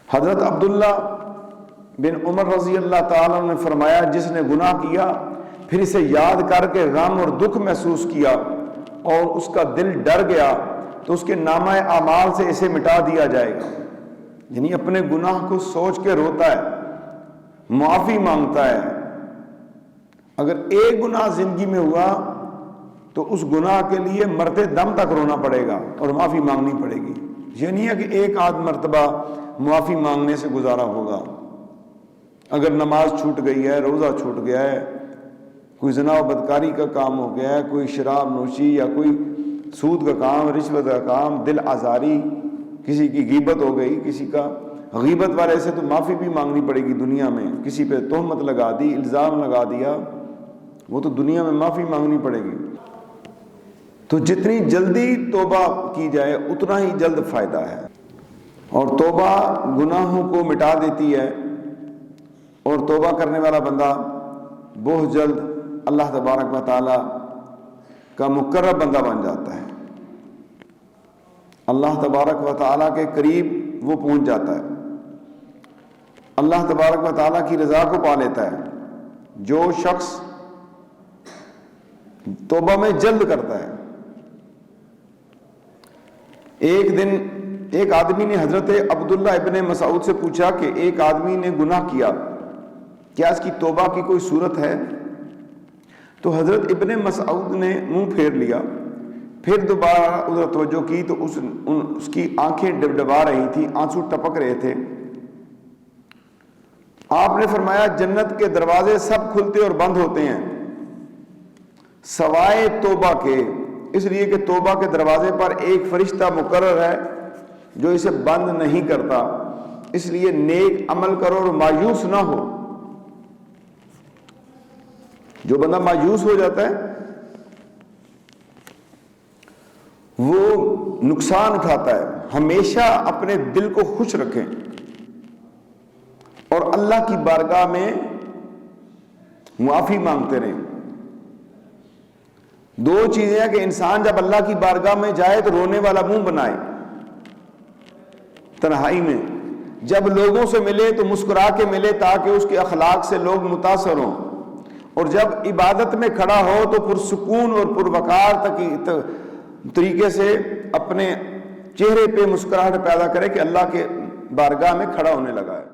حضرت عبداللہ بن عمر رضی اللہ تعالیٰ نے فرمایا، جس نے گناہ کیا پھر اسے یاد کر کے غم اور دکھ محسوس کیا اور اس کا دل ڈر گیا تو اس کے نامہ اعمال سے اسے مٹا دیا جائے گا۔ یعنی اپنے گناہ کو سوچ کے روتا ہے، معافی مانگتا ہے۔ اگر ایک گناہ زندگی میں ہوا تو اس گناہ کے لیے مرتے دم تک رونا پڑے گا اور معافی مانگنی پڑے گی۔ یہ نہیں ہے کہ ایک آدھ مرتبہ معافی مانگنے سے گزارا ہوگا۔ اگر نماز چھوٹ گئی ہے، روزہ چھوٹ گیا ہے، کوئی زنا و بدکاری کا کام ہو گیا ہے، کوئی شراب نوشی یا کوئی سود کا کام، رشوت کا کام، دل آزاری، کسی کی غیبت ہو گئی، کسی کا غیبت والے سے تو معافی بھی مانگنی پڑے گی دنیا میں، کسی پہ تہمت لگا دی، الزام لگا دیا، وہ تو دنیا میں معافی مانگنی پڑے گی۔ تو جتنی جلدی توبہ کی جائے اتنا ہی جلد فائدہ ہے، اور توبہ گناہوں کو مٹا دیتی ہے، اور توبہ کرنے والا بندہ بہت جلد اللہ تبارک و تعالی کا مقرب بندہ بن جاتا ہے، اللہ تبارک و تعالیٰ کے قریب وہ پہنچ جاتا ہے، اللہ تبارک و تعالیٰ کی رضا کو پا لیتا ہے۔ جو شخص توبہ میں جلد کرتا ہے، ایک دن ایک آدمی نے حضرت عبداللہ ابن مسعود سے پوچھا کہ ایک آدمی نے گناہ کیا، کیا اس کی توبہ کی کوئی صورت ہے؟ تو حضرت ابن مسعود نے منہ پھیر لیا، پھر دوبارہ ادھر توجہ کی تو اس کی آنکھیں ڈبڈبا رہی تھی، آنسو ٹپک رہے تھے۔ آپ نے فرمایا جنت کے دروازے سب کھلتے اور بند ہوتے ہیں سوائے توبہ کے، اس لیے کہ توبہ کے دروازے پر ایک فرشتہ مقرر ہے جو اسے بند نہیں کرتا، اس لیے نیک عمل کرو اور مایوس نہ ہو۔ جو بندہ مایوس ہو جاتا ہے وہ نقصان اٹھاتا ہے۔ ہمیشہ اپنے دل کو خوش رکھیں اور اللہ کی بارگاہ میں معافی مانگتے رہیں۔ دو چیزیں ہیں کہ انسان جب اللہ کی بارگاہ میں جائے تو رونے والا منہ بنائے تنہائی میں، جب لوگوں سے ملے تو مسکرا کے ملے تاکہ اس کے اخلاق سے لوگ متاثر ہوں، اور جب عبادت میں کھڑا ہو تو پرسکون اور پروقار طریقے سے اپنے چہرے پہ مسکراہٹ پیدا کرے کہ اللہ کے بارگاہ میں کھڑا ہونے لگا ہے۔